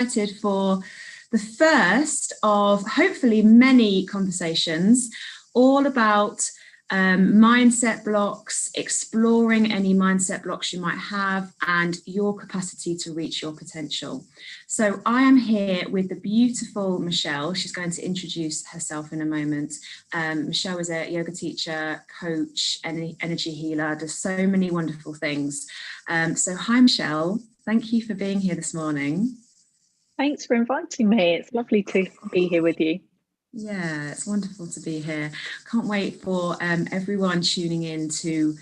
excited for the first of hopefully many conversations all about mindset blocks, exploring any mindset blocks you might have, and your capacity to reach your potential. So I am here with the beautiful Michelle. She's going to introduce herself in a moment. Michelle is a yoga teacher, coach, energy healer, does so many wonderful things. So hi, Michelle. Thank you for being here this morning. Thanks for inviting me. It's lovely to be here with you. Yeah, it's wonderful to be here. Can't wait for everyone tuning in to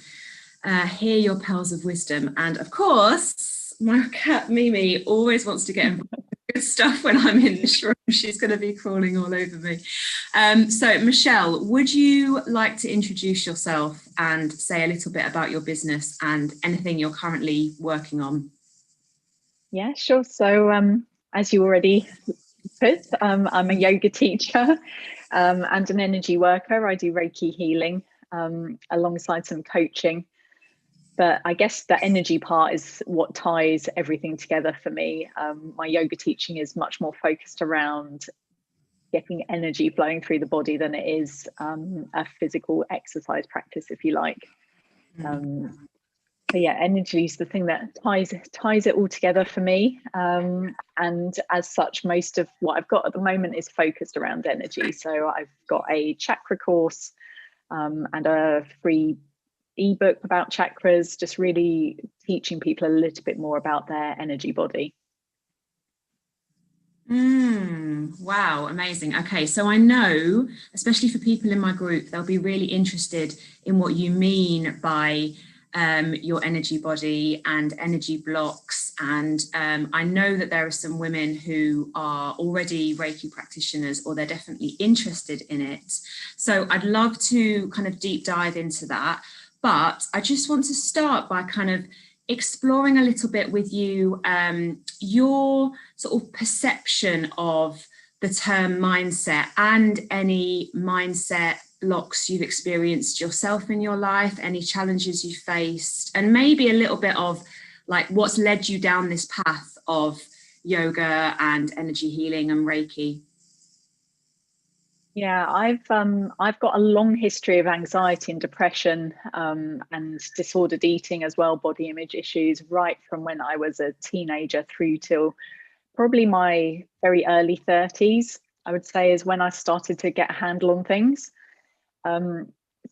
hear your pearls of wisdom. And of course, my cat Mimi always wants to get involved with good stuff when I'm in this room. She's going to be crawling all over me. So Michelle, would you like to introduce yourself and say a little bit about your business and anything you're currently working on? Yeah, sure. So as you already put, I'm a yoga teacher and an energy worker. I do Reiki healing alongside some coaching. But I guess the energy part is what ties everything together for me. My yoga teaching is much more focused around getting energy flowing through the body than it is a physical exercise practice, if you like. But yeah, energy is the thing that ties it all together for me. And as such, most of what I've got at the moment is focused around energy. So I've got a chakra course and a free ebook about chakras, just really teaching people a little bit more about their energy body. Wow, amazing. Okay, so I know, especially for people in my group, they'll be really interested in what you mean by your energy body and energy blocks. And I know that there are some women who are already Reiki practitioners, or they're definitely interested in it. So I'd love to kind of deep dive into that. But I just want to start by kind of exploring a little bit with you your sort of perception of the term mindset and any mindset blocks you've experienced yourself in your life, any challenges you faced, and maybe a little bit of like what's led you down this path of yoga and energy healing and Reiki. Yeah, I've got a long history of anxiety and depression and disordered eating as well, body image issues, right from when I was a teenager through till probably my very early 30s, I would say, is when I started to get a handle on things. So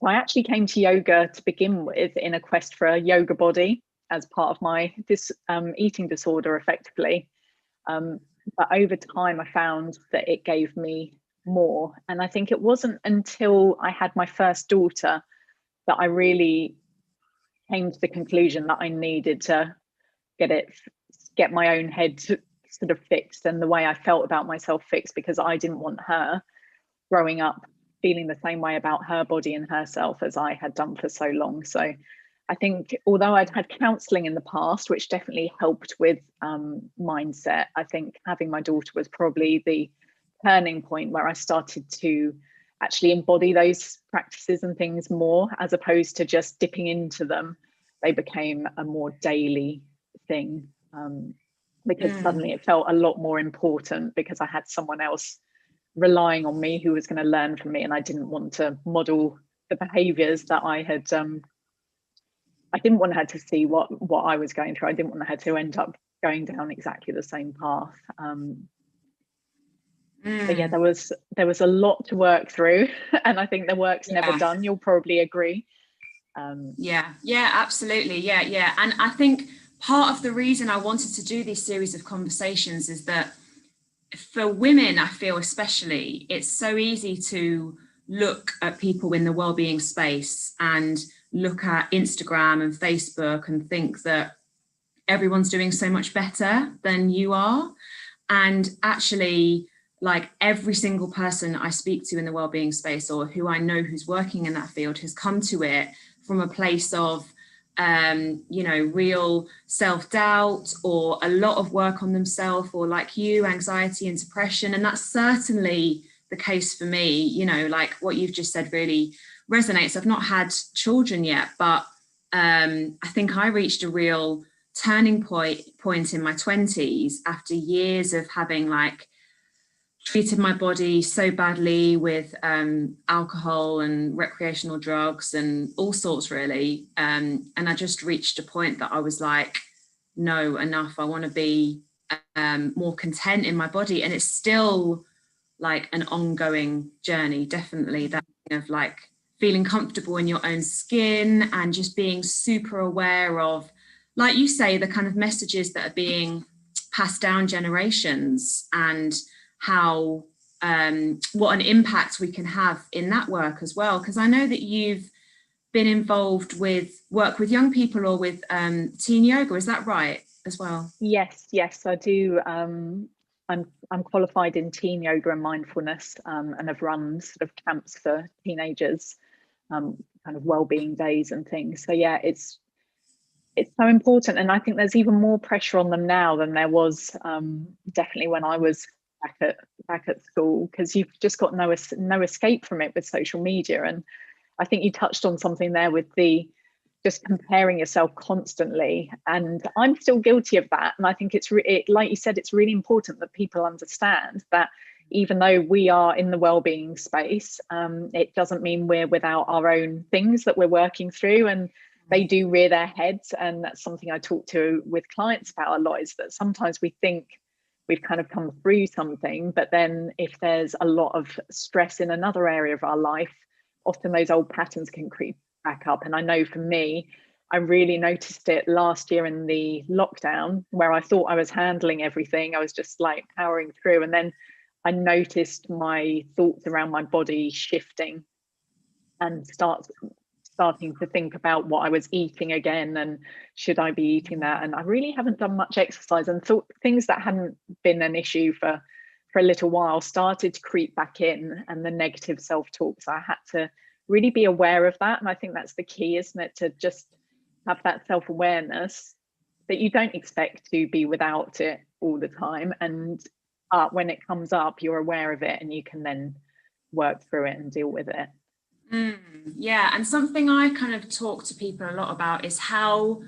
I actually came to yoga to begin with in a quest for a yoga body as part of my eating disorder, effectively. But over time, I found that it gave me more. And I think it wasn't until I had my first daughter that I really came to the conclusion that I needed to get my own head sort of fixed and the way I felt about myself fixed, because I didn't want her growing up feeling the same way about her body and herself as I had done for so long. So I think although I'd had counselling in the past, which definitely helped with mindset, I think having my daughter was probably the turning point where I started to actually embody those practices and things more, as opposed to just dipping into them. They became a more daily thing because suddenly it felt a lot more important, because I had someone else relying on me who was going to learn from me, and I didn't want to model the behaviors that I had I didn't want her to see what I was going through. I didn't want her to end up going down exactly the same path. But yeah, there was a lot to work through, and I think the work's never done. You'll probably agree. Yeah, absolutely. Yeah. And I think part of the reason I wanted to do this series of conversations is that for women, I feel especially, it's so easy to look at people in the wellbeing space and look at Instagram and Facebook and think that everyone's doing so much better than you are. And actually, like every single person I speak to in the wellbeing space, or who I know who's working in that field, has come to it from a place of real self-doubt, or a lot of work on themselves, or like you, anxiety and depression. And that's certainly the case for me. Like what you've just said really resonates. I've not had children yet, but I think I reached a real turning point in my 20s, after years of having like treated my body so badly with alcohol and recreational drugs and all sorts, really. And I just reached a point that I was like, no, enough. I want to be more content in my body. And it's still like an ongoing journey, definitely, that kind of like feeling comfortable in your own skin and just being super aware of, like you say, the kind of messages that are being passed down generations, and how what an impact we can have in that work as well. Because I know that you've been involved with work with young people or with teen yoga, is that right as well? Yes, I do. I'm qualified in teen yoga and mindfulness, and have run sort of camps for teenagers, kind of wellbeing days and things. So yeah, it's so important, and I think there's even more pressure on them now than there was definitely when I was back at school, because you've just got no escape from it with social media. And I think you touched on something there with the just comparing yourself constantly, and I'm still guilty of that. And I think it's like you said, it's really important that people understand that even though we are in the wellbeing space, it doesn't mean we're without our own things that we're working through, and they do rear their heads. And that's something I talk to with clients about a lot, is that sometimes we think we've kind of come through something, but then if there's a lot of stress in another area of our life, often those old patterns can creep back up. And I know for me, I really noticed it last year in the lockdown, where I thought I was handling everything. I was just like powering through. And then I noticed my thoughts around my body shifting, and starting to think about what I was eating again, and should I be eating that? And I really haven't done much exercise, and thought things that hadn't been an issue for a little while started to creep back in, and the negative self-talk. So I had to really be aware of that. And I think that's the key, isn't it? To just have that self-awareness that you don't expect to be without it all the time. And when it comes up, you're aware of it, and you can then work through it and deal with it. Yeah, and something I kind of talk to people a lot about is how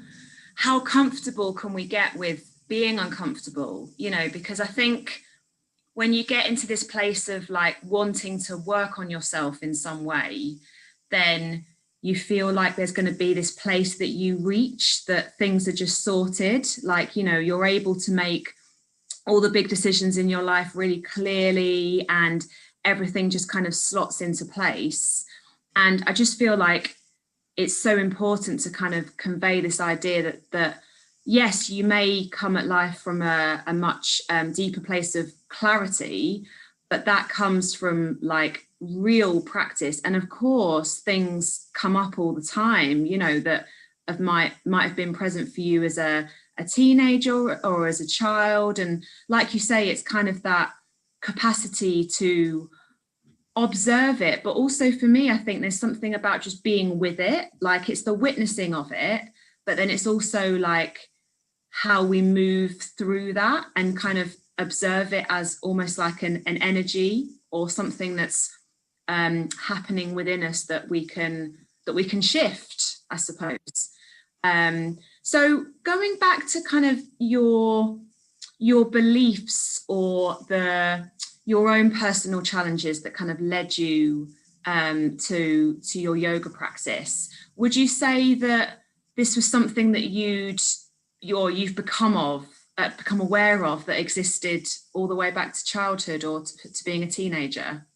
comfortable can we get with being uncomfortable, you know, because I think when you get into this place of like wanting to work on yourself in some way, then you feel like there's going to be this place that you reach, that things are just sorted, like, you know, you're able to make all the big decisions in your life really clearly, and everything just kind of slots into place. And I just feel like it's so important to kind of convey this idea that yes, you may come at life from a much deeper place of clarity, but that comes from like real practice. And of course, things come up all the time, you know, that might have been present for you as a teenager or as a child. And like you say, it's kind of that capacity to observe it. But also for me, I think there's something about just being with it, like it's the witnessing of it, but then it's also like how we move through that and kind of observe it as almost like an energy or something that's happening within us that we can shift, I suppose. So going back to kind of your beliefs or your own personal challenges that kind of led you to your yoga practice, would you say that this was something that you've become aware of, that existed all the way back to childhood or to being a teenager?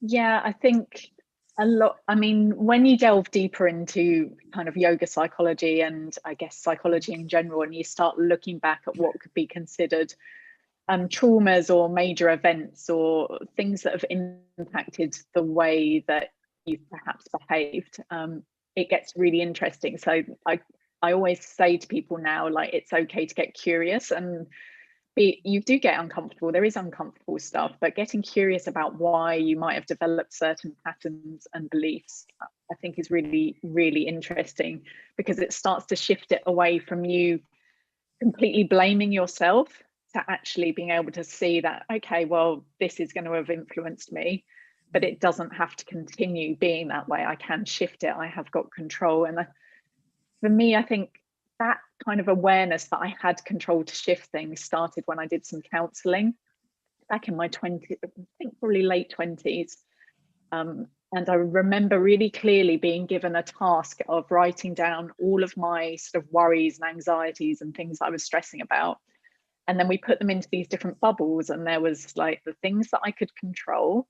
Yeah, I think a lot. I mean, when you delve deeper into kind of yoga psychology, and I guess psychology in general, and you start looking back at what could be considered traumas or major events or things that have impacted the way that you've perhaps behaved, it gets really interesting. So I always say to people now, like, it's okay to get curious, and you do get uncomfortable. There is uncomfortable stuff, but getting curious about why you might have developed certain patterns and beliefs, I think, is really, really interesting, because it starts to shift it away from you completely blaming yourself to actually being able to see that, okay, well, this is going to have influenced me, but it doesn't have to continue being that way. I can shift it. I have got control. And for me, I think that kind of awareness that I had control to shift things started when I did some counselling back in my 20s, I think probably late 20s. And I remember really clearly being given a task of writing down all of my sort of worries and anxieties and things I was stressing about. And then we put them into these different bubbles, and there was like the things that I could control,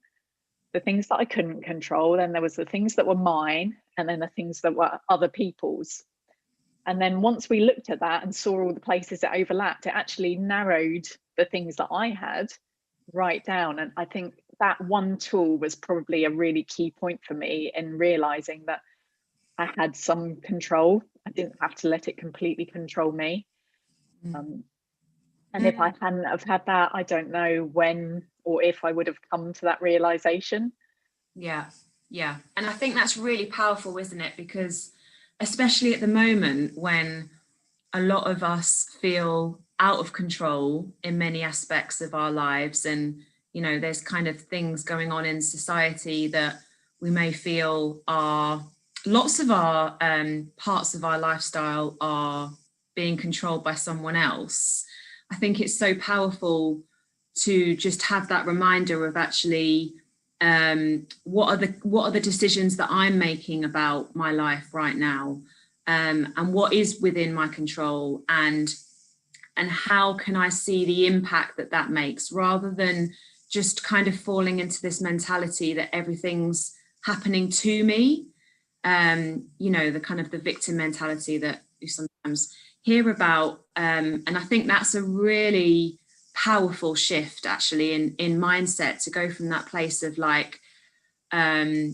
the things that I couldn't control, then there was the things that were mine, and then the things that were other people's. And then once we looked at that and saw all the places that overlapped, it actually narrowed the things that I had right down. And I think that one tool was probably a really key point for me in realizing that I had some control. I didn't have to let it completely control me. And if I hadn't have had that, I don't know when or if I would have come to that realization. Yeah. And I think that's really powerful, isn't it? Because especially at the moment when a lot of us feel out of control in many aspects of our lives, and there's kind of things going on in society that we may feel are lots of our parts of our lifestyle are being controlled by someone else. I think it's so powerful to just have that reminder of actually what are the decisions that I'm making about my life right now, and what is within my control, and how can I see the impact that makes, rather than just kind of falling into this mentality that everything's happening to me. The kind of the victim mentality that you sometimes hear about. And I think that's a really powerful shift actually in mindset, to go from that place of like, I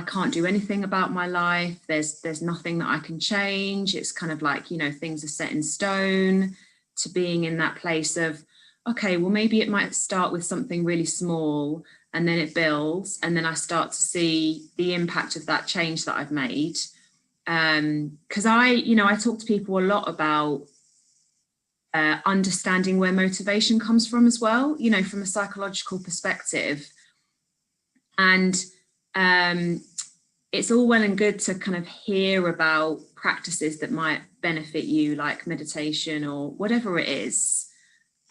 can't do anything about my life. There's nothing that I can change. It's kind of like, things are set in stone, to being in that place of, okay, well, maybe it might start with something really small, and then it builds, and then I start to see the impact of that change that I've made. Because I talk to people a lot about understanding where motivation comes from as well, from a psychological perspective. And it's all well and good to kind of hear about practices that might benefit you, like meditation or whatever it is.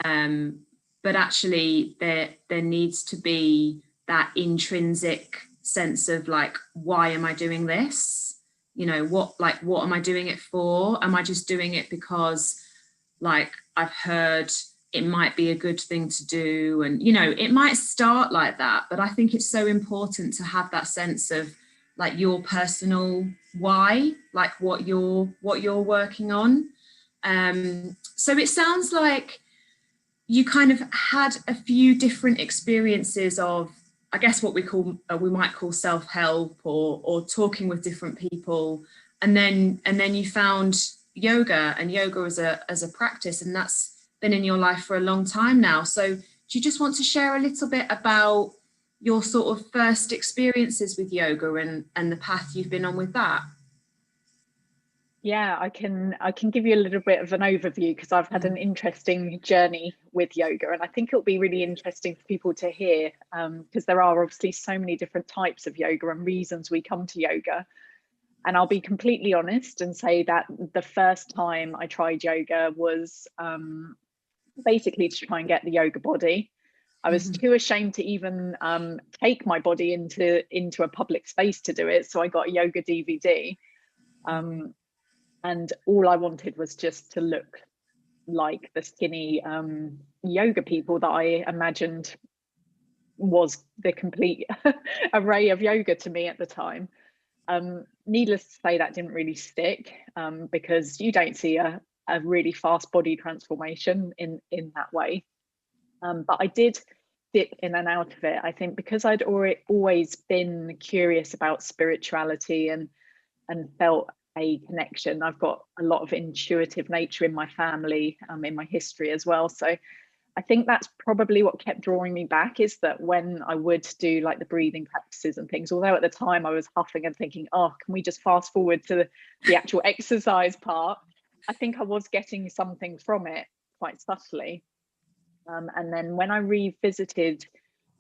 But actually there needs to be that intrinsic sense of like, why am I doing this? What am I doing it for? Am I just doing it because like I've heard it might be a good thing to do? And, it might start like that, but I think it's so important to have that sense of like your personal why, like what you're working on. So it sounds like you kind of had a few different experiences of, I guess, what we might call self-help, or talking with different people, and then you found yoga as a practice, and that's been in your life for a long time now. So do you just want to share a little bit about your sort of first experiences with yoga and the path you've been on with that? Yeah, I can give you a little bit of an overview, because I've had an interesting journey with yoga, and I think it'll be really interesting for people to hear, because there are obviously so many different types of yoga and reasons we come to yoga. And I'll be completely honest and say that the first time I tried yoga was basically to try and get the yoga body. I was too ashamed to even take my body into a public space to do it, so I got a yoga DVD. And all I wanted was just to look like the skinny yoga people that I imagined was the complete array of yoga to me at the time. Needless to say, that didn't really stick, because you don't see a really fast body transformation in that way. But I did dip in and out of it, I think, because I'd always been curious about spirituality and felt a connection. I've got a lot of intuitive nature in my family, in my history as well. So I think that's probably what kept drawing me back, is that when I would do like the breathing practices and things, although at the time I was huffing and thinking, oh, can we just fast forward to the actual exercise part? I think I was getting something from it quite subtly. And then when I revisited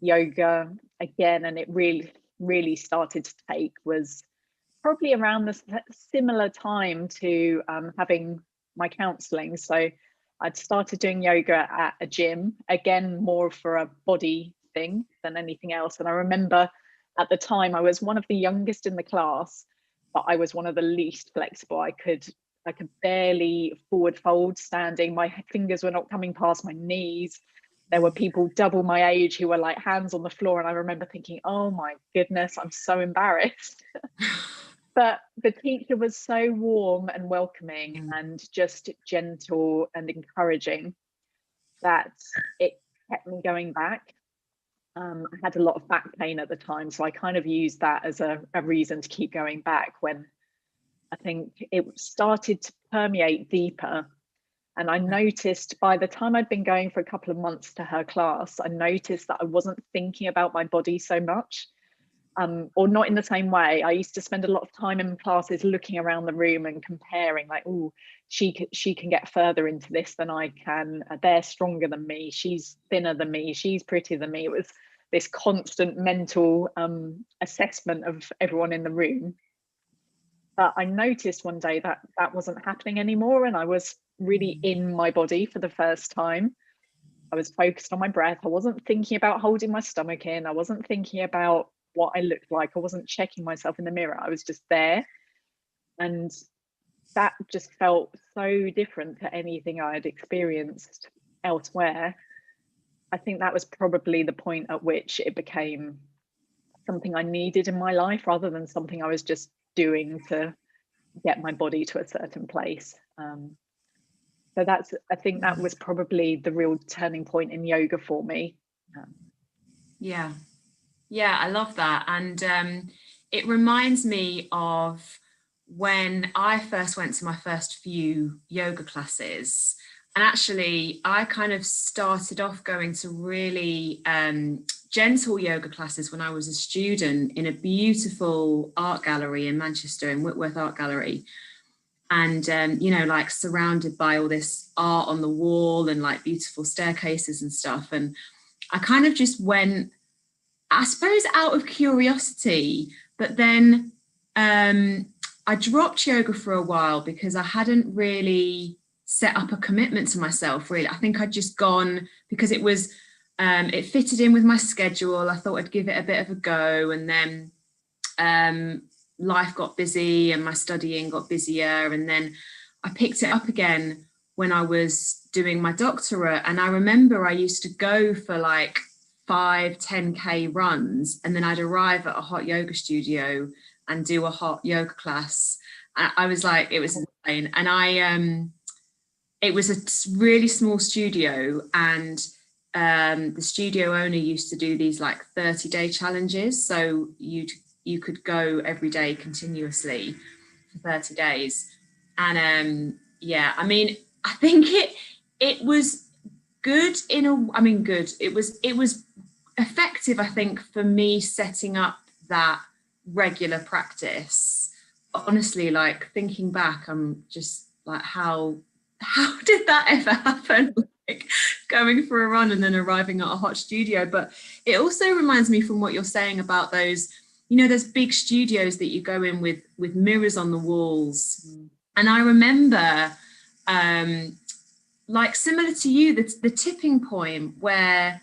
yoga again, and it really started to take, was probably around the similar time to having my counselling. So I'd started doing yoga at a gym, again, more for a body thing than anything else. And I remember at the time I was one of the youngest in the class, but I was one of the least flexible. I could barely forward fold standing. My fingers were not coming past my knees. There were people double my age who were like hands on the floor. And I remember thinking, oh my goodness, I'm so embarrassed. But the teacher was so warm and welcoming and just gentle and encouraging that it kept me going back. I had a lot of back pain at the time, so I kind of used that as a reason to keep going back, when I think it started to permeate deeper. And I noticed by the time I'd been going for a couple of months to her class, I noticed that I wasn't thinking about my body so much. Or not in the same way. I used to spend a lot of time in classes looking around the room and comparing, like, oh, she can get further into this than I can. They're stronger than me. She's thinner than me. She's prettier than me. It was this constant mental assessment of everyone in the room. But I noticed one day that that wasn't happening anymore, and I was really in my body for the first time. I was focused on my breath. I wasn't thinking about holding my stomach in. I wasn't thinking about what I looked like. I wasn't checking myself in the mirror. I was just there. And that just felt so different to anything I had experienced elsewhere. I think that was probably the point at which it became something I needed in my life, rather than something I was just doing to get my body to a certain place. So I think that was probably the real turning point in yoga for me. Yeah, I love that. And it reminds me of when I first went to my first few yoga classes. And actually, I kind of started off going to really gentle yoga classes when I was a student in a beautiful art gallery in Manchester, in Whitworth Art Gallery. And, like surrounded by all this art on the wall and like beautiful staircases and stuff. And I kind of just went, I suppose, out of curiosity, but then I dropped yoga for a while because I hadn't really set up a commitment to myself, really. I think I'd just gone because it was, it fitted in with my schedule. I thought I'd give it a bit of a go, and then life got busy and my studying got busier. And then I picked it up again when I was doing my doctorate. And I remember I used to go for like 5-10K runs, and then I'd arrive at a hot yoga studio and do a hot yoga class. I was like, it was insane. And it was a really small studio, and the studio owner used to do these like 30-day challenges. So you could go every day continuously for 30 days. And I mean, I think it was good good. It was effective, I think, for me setting up that regular practice. But honestly, like thinking back, I'm just like, how did that ever happen? Like going for a run and then arriving at a hot studio. But it also reminds me from what you're saying about those, there's big studios that you go in with mirrors on the walls. And I remember like similar to you, the tipping point where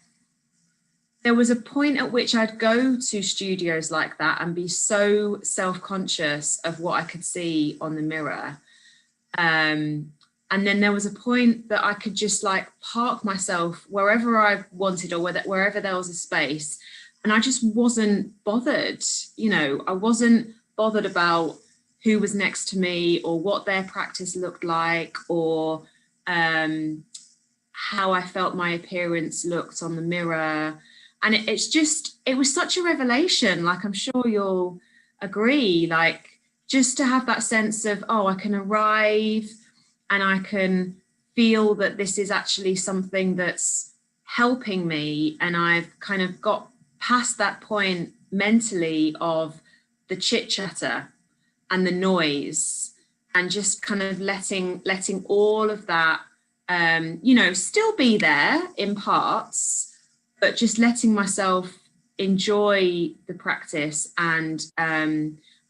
there was a point at which I'd go to studios like that and be so self-conscious of what I could see on the mirror. And then there was a point that I could just like park myself wherever I wanted, or wherever there was a space. And I just wasn't bothered. I wasn't bothered about who was next to me or what their practice looked like, or how I felt my appearance looked on the mirror. And it was such a revelation. Like, I'm sure you'll agree, like just to have that sense of, oh, I can arrive and I can feel that this is actually something that's helping me. And I've kind of got past that point mentally of the chit chatter and the noise, and just kind of letting all of that, still be there in parts, but just letting myself enjoy the practice and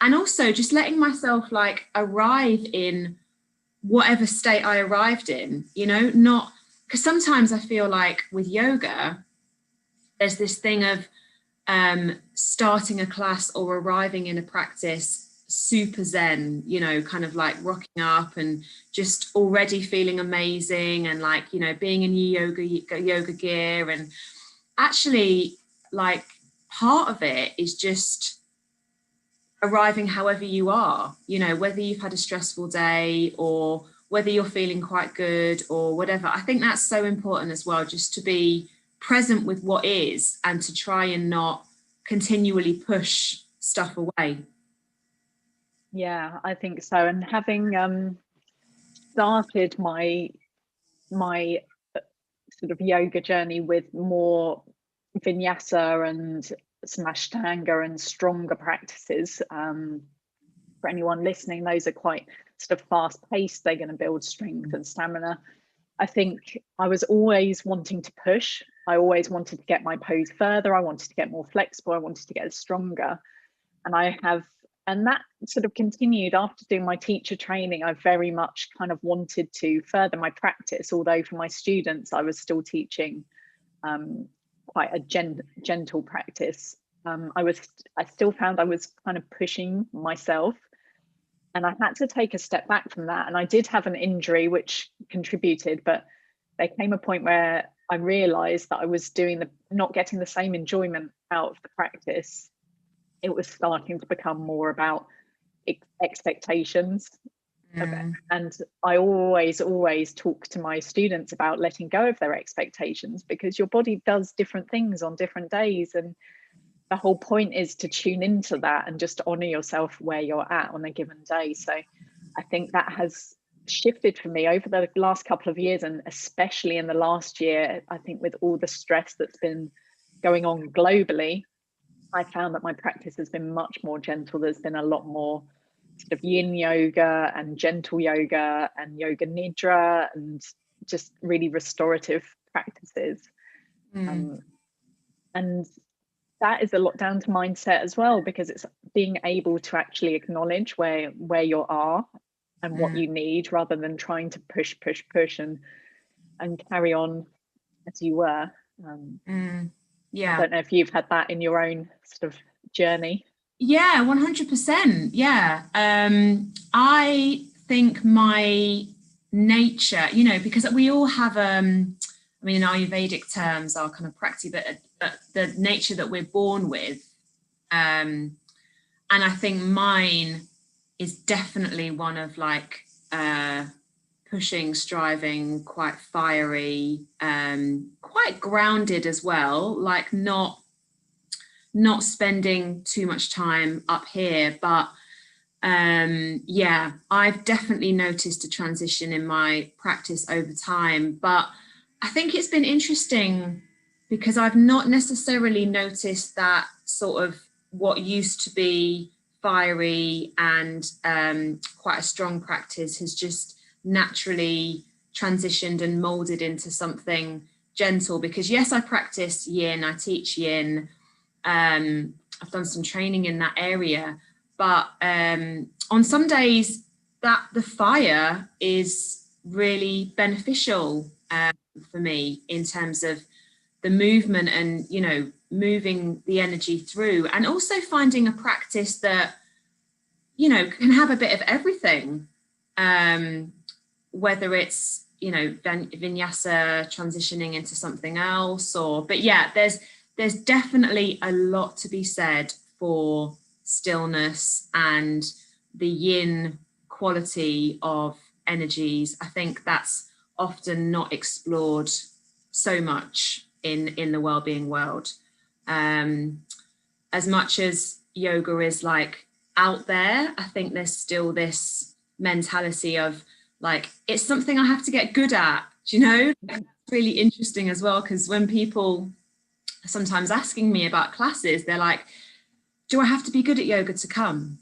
And also just letting myself like arrive in whatever state I arrived in, you know, not because sometimes I feel like with yoga, there's this thing of starting a class or arriving in a practice super zen, you know, kind of like rocking up and just already feeling amazing and like, you know, being in your yoga gear. And actually, like, part of it is just arriving however you are, you know, whether you've had a stressful day or whether you're feeling quite good or whatever. I think that's so important as well, just to be present with what is and to try and not continually push stuff away. Yeah, I think so. And having started my sort of yoga journey with more vinyasa and some ashtanga and stronger practices. For anyone listening, those are quite sort of fast paced. They're going to build strength and stamina. I think I was always wanting to push. I always wanted to get my pose further. I wanted to get more flexible. I wanted to get stronger. And that sort of continued after doing my teacher training. I very much kind of wanted to further my practice, although for my students, I was still teaching quite a gentle practice. I still found I was kind of pushing myself, and I had to take a step back from that. And I did have an injury which contributed, but there came a point where I realized that I was not getting the same enjoyment out of the practice. It was starting to become more about expectations. And I always talk to my students about letting go of their expectations, because your body does different things on different days. And the whole point is to tune into that and just honor yourself where you're at on a given day. So I think that has shifted for me over the last couple of years, and especially in the last year. I think with all the stress that's been going on globally, I found that my practice has been much more gentle. There's been a lot more sort of yin yoga and gentle yoga and yoga nidra and just really restorative practices. And that is a lot down to mindset as well, because it's being able to actually acknowledge where you are and what you need, rather than trying to push and carry on as you were. Yeah. I don't know if you've had that in your own sort of journey. Yeah, 100%. Yeah. I think my nature, you know, because we all have, I mean, in Ayurvedic terms, our kind of practice, but the nature that we're born with. And I think mine is definitely one of like pushing, striving, quite fiery, quite grounded as well, like not spending too much time up here. But yeah, I've definitely noticed a transition in my practice over time. But I think it's been interesting because I've not necessarily noticed that sort of what used to be fiery and quite a strong practice has just naturally transitioned and molded into something gentle. Because yes, I practice yin, I teach yin, I've done some training in that area, but on some days that the fire is really beneficial for me in terms of the movement and, you know, moving the energy through, and also finding a practice that, you know, can have a bit of everything, whether it's, you know, vinyasa transitioning into something else, or, but yeah, there's definitely a lot to be said for stillness and the yin quality of energies. I think that's often not explored so much in the wellbeing world. As much as yoga is like out there, I think there's still this mentality of like, it's something I have to get good at, do you know? It's really interesting as well, because when people are sometimes asking me about classes, they're like, do I have to be good at yoga to come?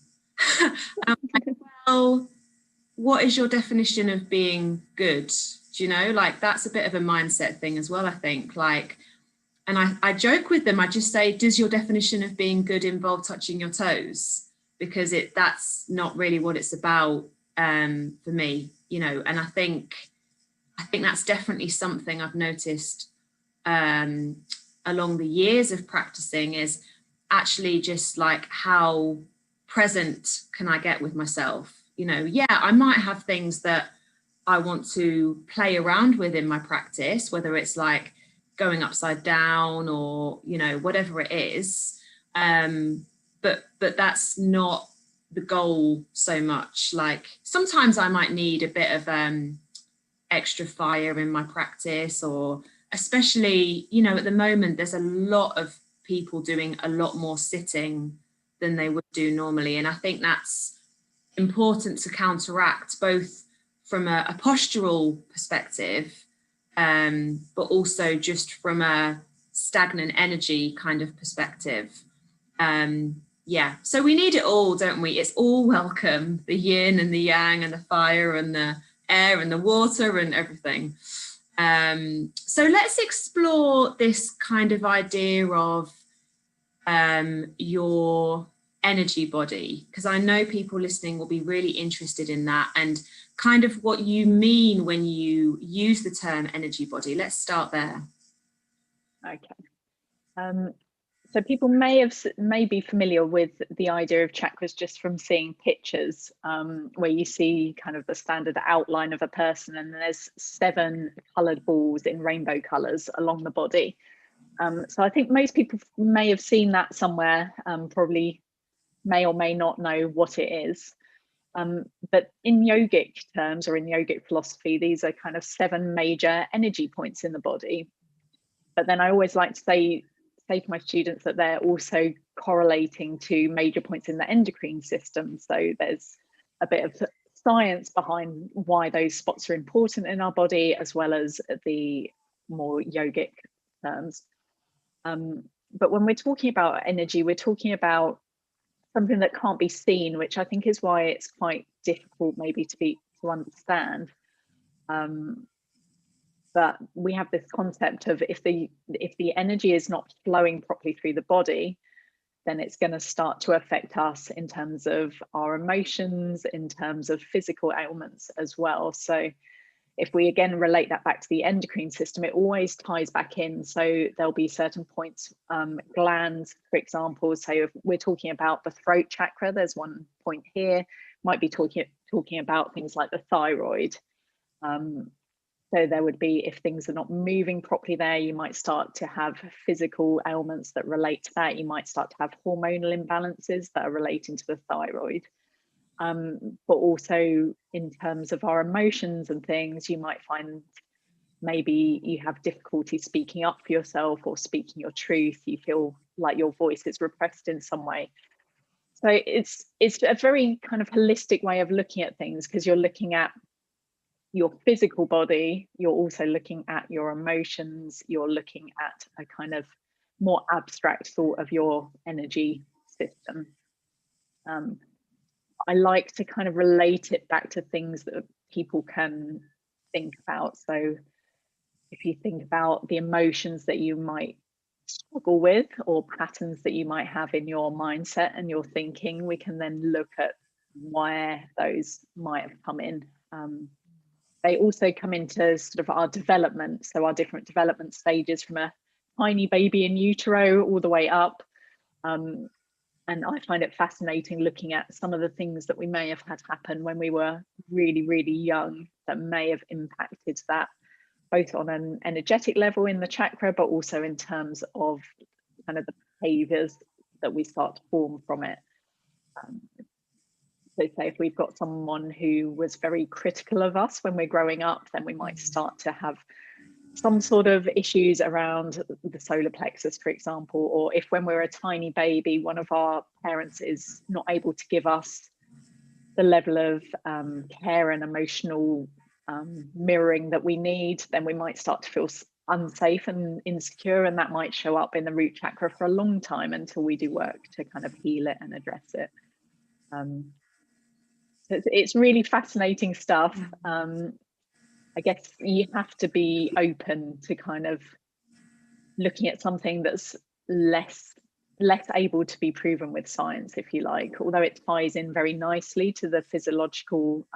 I'm like, well, what is your definition of being good? Do you know, like, that's a bit of a mindset thing as well, I think. Like, and I joke with them, I just say, does your definition of being good involve touching your toes? because that's not really what it's about for me, you know. And I think that's definitely something I've noticed along the years of practicing, is actually just like how present can I get with myself. You know, yeah, I might have things that I want to play around with in my practice, whether it's like going upside down or, you know, whatever it is. But that's not the goal so much. Like sometimes I might need a bit of extra fire in my practice, or especially, you know, at the moment, there's a lot of people doing a lot more sitting than they would do normally. And I think that's important to counteract, both from a postural perspective, but also just from a stagnant energy kind of perspective. Yeah, so we need it all, don't we? It's all welcome, the yin and the yang and the fire and the air and the water and everything. So let's explore this kind of idea of your energy body, because I know people listening will be really interested in that, and kind of what you mean when you use the term energy body. Let's start there. Okay. So people may be familiar with the idea of chakras just from seeing pictures, where you see kind of the standard outline of a person, and there's 7 coloured balls in rainbow colours along the body. So I think most people may have seen that somewhere, probably may or may not know what it is. But in yogic terms, or in yogic philosophy, these are kind of 7 major energy points in the body. But then I always like to say to my students that they're also correlating to major points in the endocrine system. So there's a bit of science behind why those spots are important in our body, as well as the more yogic terms. But when we're talking about energy, we're talking about something that can't be seen, which I think is why it's quite difficult maybe to understand. But we have this concept of if the energy is not flowing properly through the body, then it's going to start to affect us in terms of our emotions, in terms of physical ailments as well. So if we again relate that back to the endocrine system, it always ties back in. So there'll be certain points, glands, for example. So if we're talking about the throat chakra, there's one point here, might be talking about things like the thyroid. So there would be, if things are not moving properly there, you might start to have physical ailments that relate to that. You might start to have hormonal imbalances that are relating to the thyroid. But also in terms of our emotions and things, you might find maybe you have difficulty speaking up for yourself or speaking your truth. You feel like your voice is repressed in some way. So it's a very kind of holistic way of looking at things, because you're looking at your physical body, you're also looking at your emotions, you're looking at a kind of more abstract thought of your energy system. I like to kind of relate it back to things that people can think about. So if you think about the emotions that you might struggle with, or patterns that you might have in your mindset and your thinking, we can then look at where those might have come in. They also come into sort of our development, so our different development stages from a tiny baby in utero all the way up. And I find it fascinating looking at some of the things that we may have had happen when we were really, really young that may have impacted that, both on an energetic level in the chakra, but also in terms of kind of the behaviors that we start to form from it. So say if we've got someone who was very critical of us when we're growing up, then we might start to have some sort of issues around the solar plexus, for example. Or if when we're a tiny baby, one of our parents is not able to give us the level of care and emotional mirroring that we need, then we might start to feel unsafe and insecure, and that might show up in the root chakra for a long time until we do work to kind of heal it and address it. So it's really fascinating stuff. I guess you have to be open to kind of looking at something that's less less able to be proven with science, if you like, although it ties in very nicely to the physiological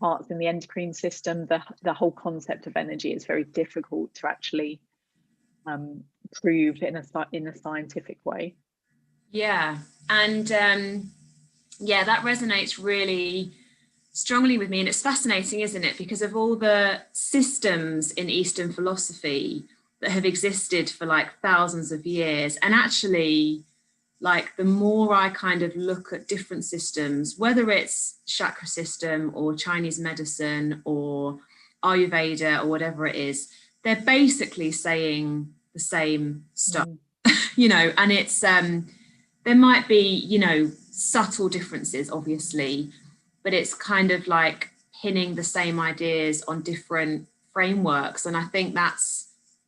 parts in the endocrine system. The whole concept of energy is very difficult to actually prove in a scientific way. Yeah, and yeah, that resonates really strongly with me, and it's fascinating, isn't it, because of all the systems in Eastern philosophy that have existed for like thousands of years. And actually, like, the more I kind of look at different systems, whether it's chakra system or Chinese medicine or Ayurveda or whatever it is, they're basically saying the same stuff. You know, and it's there might be, you know, subtle differences, obviously, but it's kind of like pinning the same ideas on different frameworks. And I think that's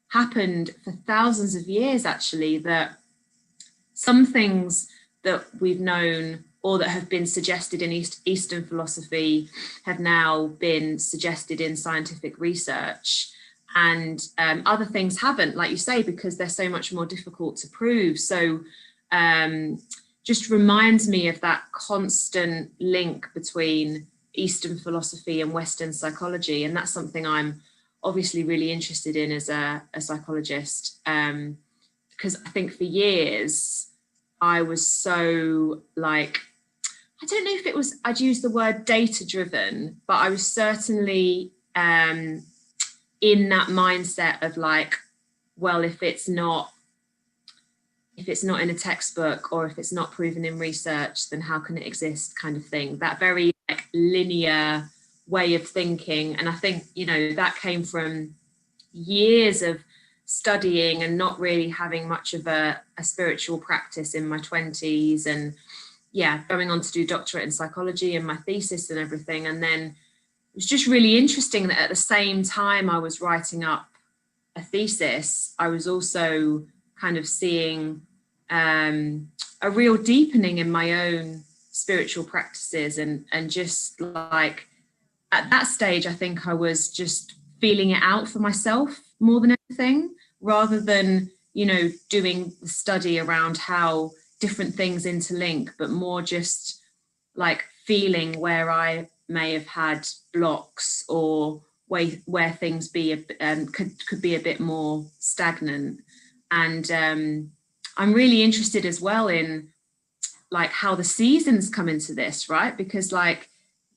happened for thousands of years, actually, that some things that we've known or that have been suggested in Eastern philosophy have now been suggested in scientific research. And other things haven't, like you say, because they're so much more difficult to prove. So just reminds me of that constant link between Eastern philosophy and Western psychology. And that's something I'm obviously really interested in as a psychologist, because I think for years I was so, like, I don't know if it was, I'd use the word data driven, but I was certainly in that mindset of like, well, if it's not in a textbook or if it's not proven in research, then how can it exist, kind of thing. That very like linear way of thinking. And I think, you know, that came from years of studying and not really having much of a spiritual practice in my 20s, and yeah, going on to do doctorate in psychology and my thesis and everything. And then it was just really interesting that at the same time I was writing up a thesis, I was also kind of seeing a real deepening in my own spiritual practices, and just like at that stage, I think I was just feeling it out for myself more than anything, rather than, you know, doing the study around how different things interlink, but more just like feeling where I may have had blocks or where things could be a bit more stagnant. And I'm really interested as well in like how the seasons come into this, right? Because like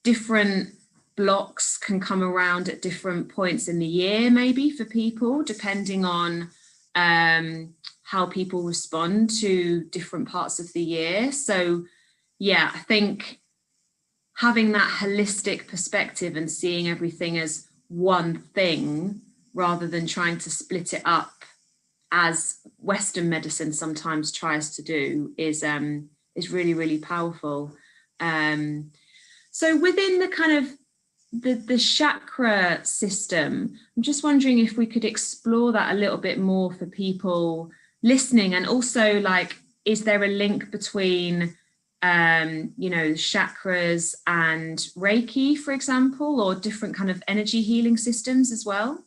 different blocks can come around at different points in the year, maybe for people, depending on how people respond to different parts of the year. So yeah, I think having that holistic perspective and seeing everything as one thing rather than trying to split it up as Western medicine sometimes tries to do is really, really powerful. So within the kind of the chakra system, I'm just wondering if we could explore that a little bit more for people listening, and also like, is there a link between you know, chakras and Reiki, for example, or different kind of energy healing systems as well?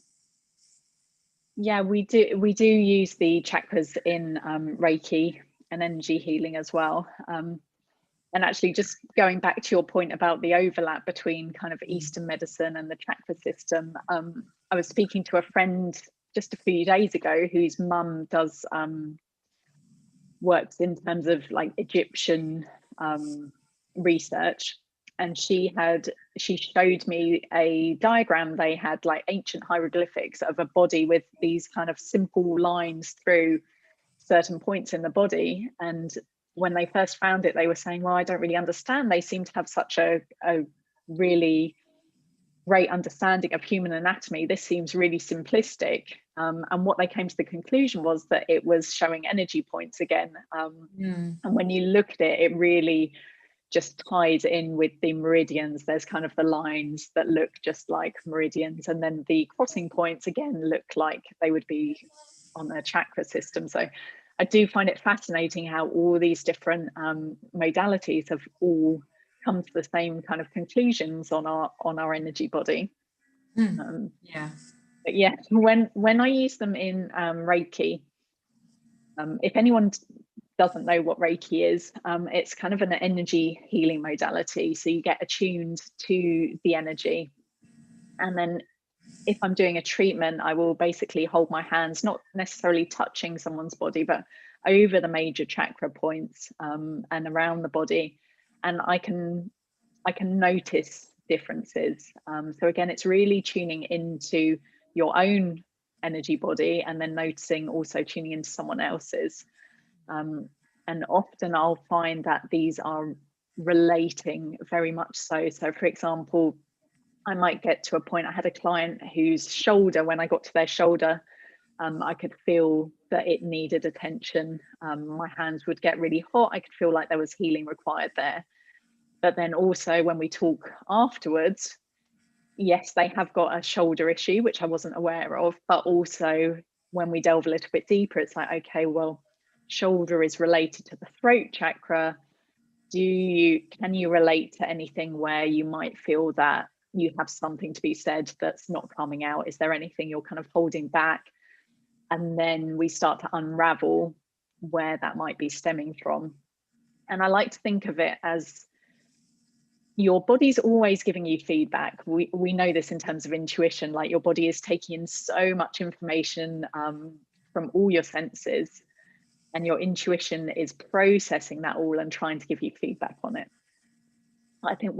Yeah, we do use the chakras in Reiki and energy healing as well. And actually, just going back to your point about the overlap between kind of Eastern medicine and the chakra system, I was speaking to a friend just a few days ago whose mum does works in terms of like Egyptian research, and she showed me a diagram. They had like ancient hieroglyphics of a body with these kind of simple lines through certain points in the body. And when they first found it, they were saying, well, I don't really understand. They seem to have such a really great understanding of human anatomy. This seems really simplistic. And what they came to the conclusion was that it was showing energy points again. And when you look at it, it really just ties in with the meridians. There's kind of the lines that look just like meridians, and then the crossing points again look like they would be on the chakra system. So I do find it fascinating how all these different modalities have all come to the same kind of conclusions on our energy body. Yeah. But yeah, when I use them in Reiki, If anyone doesn't know what Reiki is, it's kind of an energy healing modality. So you get attuned to the energy. And then if I'm doing a treatment, I will basically hold my hands, not necessarily touching someone's body, but over the major chakra points and around the body. And I can notice differences. So again, it's really tuning into your own energy body and then noticing, also tuning into someone else's. And often I'll find that these are relating very much so. So for example, I might get to a point, I had a client whose shoulder, when I got to their shoulder, I could feel that it needed attention. My hands would get really hot. I could feel like there was healing required there. But then also when we talk afterwards, yes, they have got a shoulder issue, which I wasn't aware of, but also when we delve a little bit deeper, it's like, okay, well, shoulder is related to the throat chakra. Can you relate to anything where you might feel that you have something to be said that's not coming out? Is there anything you're kind of holding back? And then we start to unravel where that might be stemming from. And I like to think of it as your body's always giving you feedback. We know this in terms of intuition, like your body is taking in so much information from all your senses, and your intuition is processing that all and trying to give you feedback on it. I think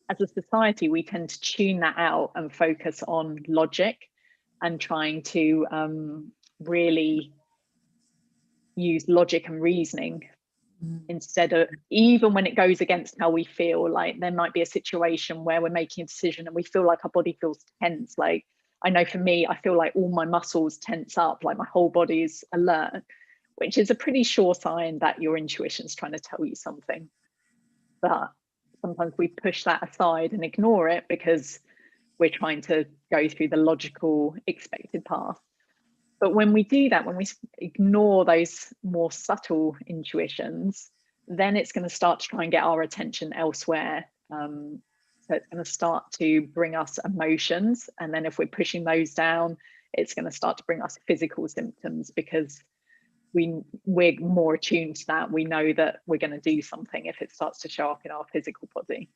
as a society, we tend to tune that out and focus on logic and trying to really use logic and reasoning instead of, even when it goes against how we feel. Like there might be a situation where we're making a decision and we feel like our body feels tense. Like I know for me, I feel like all my muscles tense up, like my whole body is alert, which is a pretty sure sign that your intuition is trying to tell you something. But sometimes we push that aside and ignore it because we're trying to go through the logical expected path. But when we do that, when we ignore those more subtle intuitions, then it's going to start to try and get our attention elsewhere. So it's going to start to bring us emotions. And then if we're pushing those down, it's going to start to bring us physical symptoms because we're more attuned to that. We know that we're going to do something if it starts to show up in our physical body.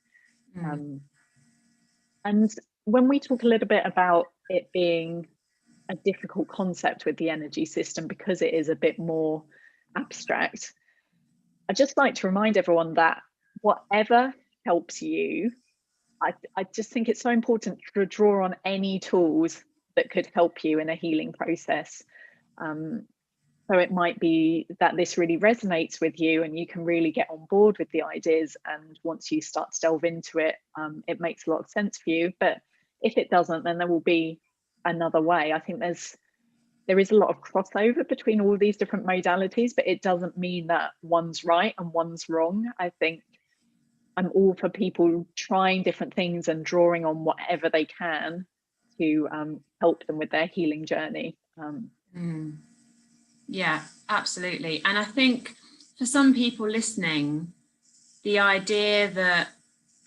And when we talk a little bit about it being a difficult concept with the energy system because it is a bit more abstract, I just like to remind everyone that whatever helps you, I just think it's so important to draw on any tools that could help you in a healing process. So it might be that this really resonates with you and you can really get on board with the ideas, and once you start to delve into it, it makes a lot of sense for you. But if it doesn't, then there will be another way. I think there is a lot of crossover between all these different modalities, but it doesn't mean that one's right and one's wrong. I think I'm all for people trying different things and drawing on whatever they can to help them with their healing journey. Yeah, absolutely. And I think for some people listening, the idea that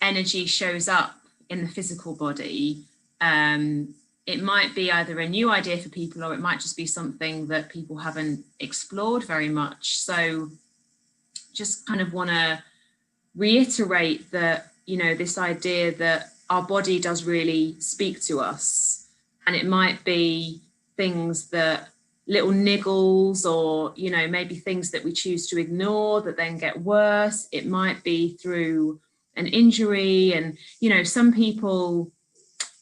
energy shows up in the physical body, it might be either a new idea for people, or it might just be something that people haven't explored very much. So just kind of want to reiterate that, you know, this idea that our body does really speak to us, and it might be things that little niggles, or, you know, maybe things that we choose to ignore that then get worse. It might be through an injury. And, you know, some people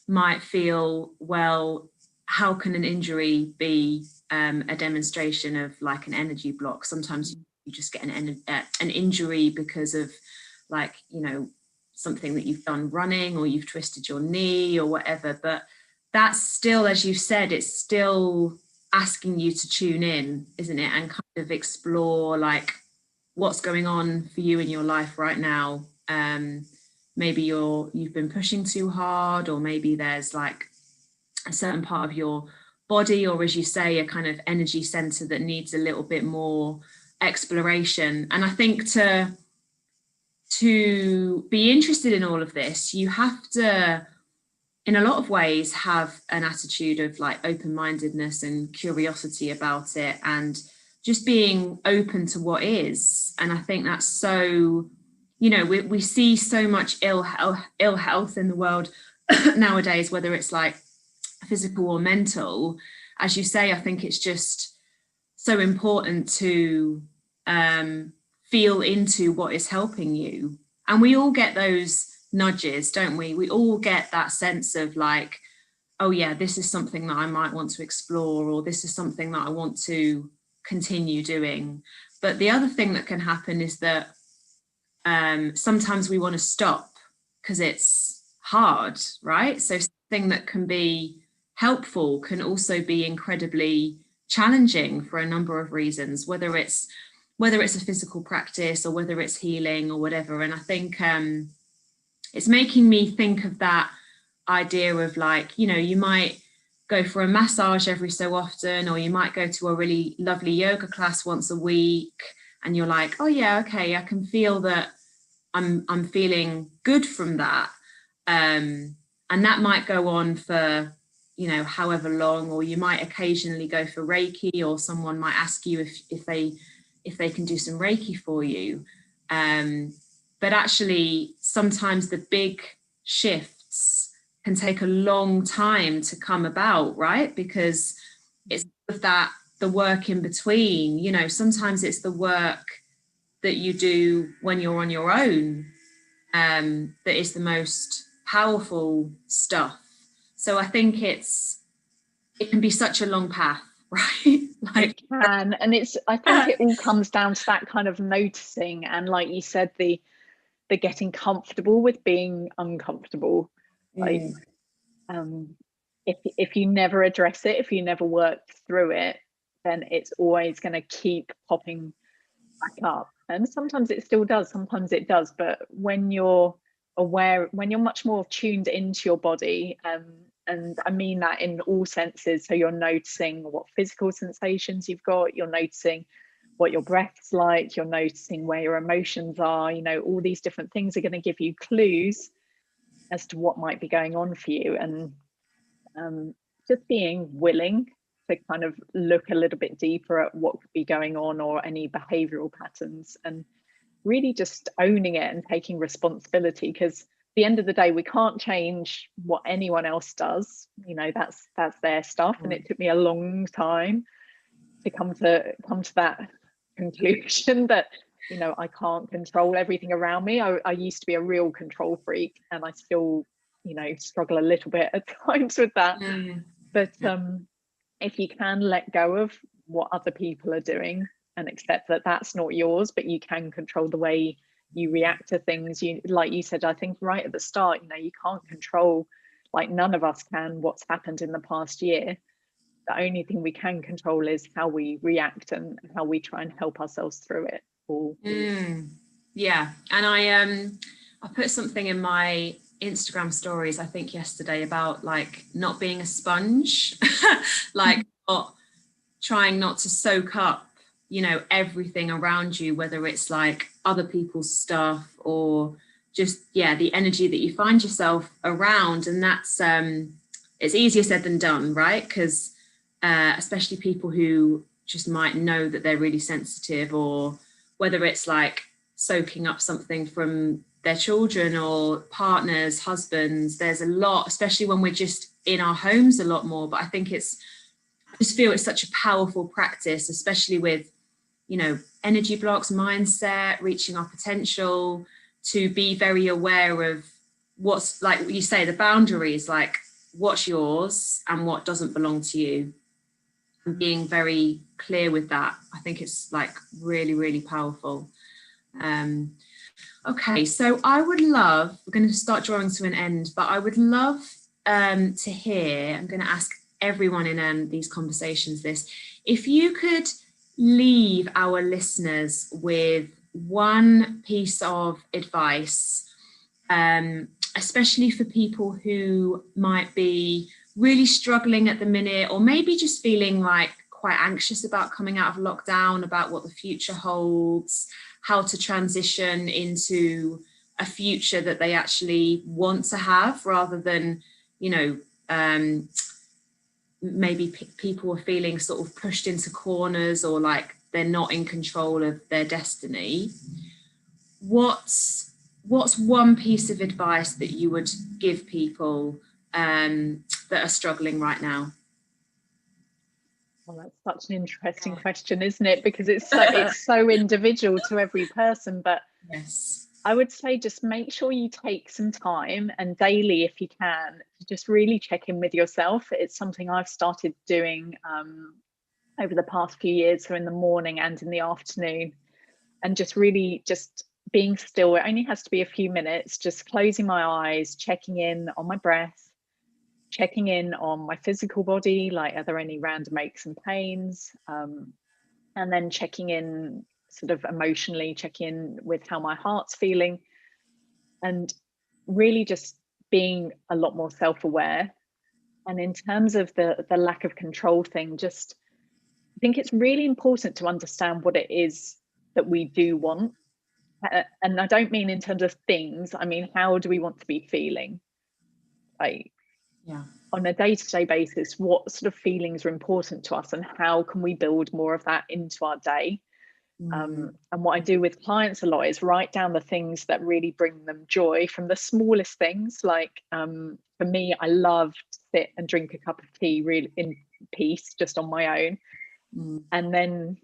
might feel, well, how can an injury be a demonstration of like an energy block? Sometimes you just get an injury because of, like, you know, something that you've done running, or you've twisted your knee or whatever. But that's still, as you said, it's still asking you to tune in, isn't it? And kind of explore like what's going on for you in your life right now. Maybe you've been pushing too hard, or maybe there's like a certain part of your body, or as you say, a kind of energy center that needs a little bit more exploration. And I think to be interested in all of this, you have to, in a lot of ways, have an attitude of like open-mindedness and curiosity about it, and just being open to what is. And I think that's so, you know, we see so much ill health in the world nowadays, whether it's like physical or mental. As you say, I think it's just so important to feel into what is helping you. And we all get those nudges, don't we? We all get that sense of like, oh yeah, this is something that I might want to explore, or this is something that I want to continue doing. But the other thing that can happen is that sometimes we want to stop because it's hard, right? So something that can be helpful can also be incredibly challenging for a number of reasons, whether it's a physical practice or whether it's healing or whatever. And I think it's making me think of that idea of like, you know, you might go for a massage every so often, or you might go to a really lovely yoga class once a week, and you're like, oh yeah, okay, I can feel that I'm feeling good from that. And that might go on for, you know, however long, or you might occasionally go for Reiki, or someone might ask you if they can do some Reiki for you. But actually, sometimes the big shifts can take a long time to come about, right? Because it's that the work in between, you know, sometimes it's the work that you do when you're on your own that is the most powerful stuff. So I think it can be such a long path, right? Like, it can, and I think it all comes down to that kind of noticing, and like you said, the getting comfortable with being uncomfortable. Like if you never address it, if you never work through it, then it's always going to keep popping back up. And sometimes it still does, sometimes it does, but when you're aware, when you're much more tuned into your body, and I mean that in all senses, so you're noticing what physical sensations you've got, you're noticing what your breath's like, you're noticing where your emotions are, you know, all these different things are going to give you clues as to what might be going on for you. And just being willing to kind of look a little bit deeper at what could be going on, or any behavioral patterns, and really just owning it and taking responsibility, because at the end of the day, we can't change what anyone else does, you know, that's their stuff. And it took me a long time to come to that conclusion that, you know, I can't control everything around me. I used to be a real control freak, and I still, you know, struggle a little bit at times with that. But if you can let go of what other people are doing and accept that that's not yours, but you can control the way you react to things. You, like you said, I think right at the start, you know, you can't control, like none of us can, what's happened in the past year. The only thing we can control is how we react and how we try and help ourselves through it all. Yeah, and I put something in my Instagram stories, I think yesterday, about like not being a sponge, like trying not to soak up, you know, everything around you, whether it's like other people's stuff or just, yeah, the energy that you find yourself around. And that's it's easier said than done, right? Because especially people who just might know that they're really sensitive, or whether it's like soaking up something from their children or partners, husbands. There's a lot, especially when we're just in our homes a lot more. But I think I just feel it's such a powerful practice, especially with, you know, energy blocks, mindset, reaching our potential, to be very aware of what's, like you say, the boundaries, like what's yours and what doesn't belong to you, and being very clear with that. I think it's like really, really powerful. Okay, so I would love, we're going to start drawing to an end, but I would love to hear, I'm going to ask everyone in these conversations this, if you could leave our listeners with one piece of advice, especially for people who might be really struggling at the minute, or maybe just feeling like quite anxious about coming out of lockdown, about what the future holds, how to transition into a future that they actually want to have, rather than, you know, maybe people are feeling sort of pushed into corners, or like they're not in control of their destiny, what's one piece of advice that you would give people that are struggling right now? Well, that's such an interesting question, isn't it? Because it's so individual to every person. But yes, I would say just make sure you take some time, and daily if you can, to just really check in with yourself. It's something I've started doing over the past few years, so in the morning and in the afternoon, and just really just being still. It only has to be a few minutes, just closing my eyes, checking in on my breath, checking in on my physical body, like are there any random aches and pains, and then checking in sort of emotionally, checking in with how my heart's feeling, and really just being a lot more self-aware. And in terms of the lack of control thing, just I think it's really important to understand what it is that we do want. And I don't mean in terms of things, I mean, how do we want to be feeling? Like, yeah, on a day-to-day basis, what sort of feelings are important to us, and how can we build more of that into our day? And what I do with clients a lot is write down the things that really bring them joy, from the smallest things. Like for me, I love to sit and drink a cup of tea really in peace, just on my own. And then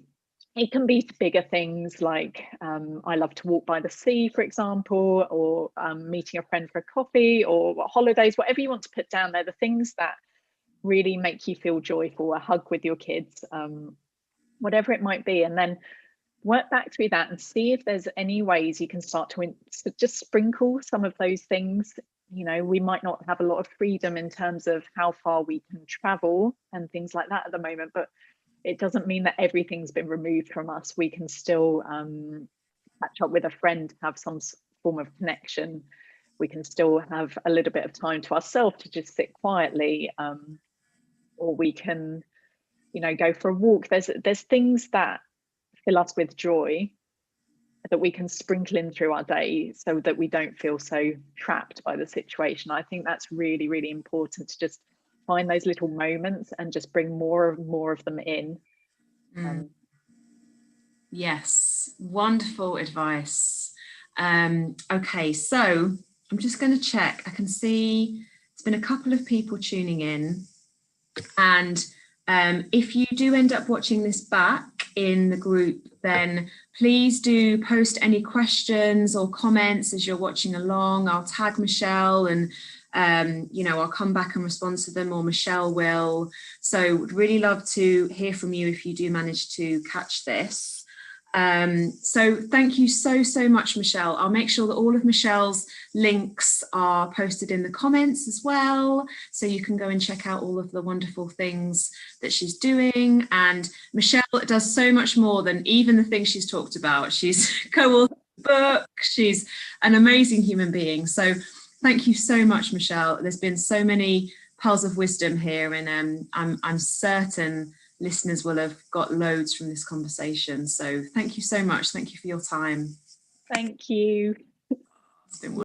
it can be bigger things like I love to walk by the sea, for example, or meeting a friend for a coffee, or holidays, whatever you want to put down there, the things that really make you feel joyful, a hug with your kids, whatever it might be. And then work back through that and see if there's any ways you can start to just sprinkle some of those things. You know, we might not have a lot of freedom in terms of how far we can travel and things like that at the moment, but it doesn't mean that everything's been removed from us. We can still catch up with a friend, have some form of connection. We can still have a little bit of time to ourselves to just sit quietly, or we can, you know, go for a walk. There's things that fill us with joy that we can sprinkle in through our day, so that we don't feel so trapped by the situation. I think that's really, really important, to just find those little moments and just bring more of them in. Yes, wonderful advice. Okay, so I'm just going to check. I can see there's been a couple of people tuning in, and if you do end up watching this back in the group, then please do post any questions or comments as you're watching along. I'll tag Michelle, and you know, I'll come back and respond to them, or Michelle will. So would really love to hear from you if you do manage to catch this. So thank you so much, Michelle. I'll make sure that all of Michelle's links are posted in the comments as well, so you can go and check out all of the wonderful things that she's doing. And Michelle does so much more than even the things she's talked about. She's co-authored a book. She's an amazing human being. So thank you so much, Michelle. There's been so many pearls of wisdom here, and I'm certain listeners will have got loads from this conversation. So thank you so much. Thank you for your time. Thank you. It's been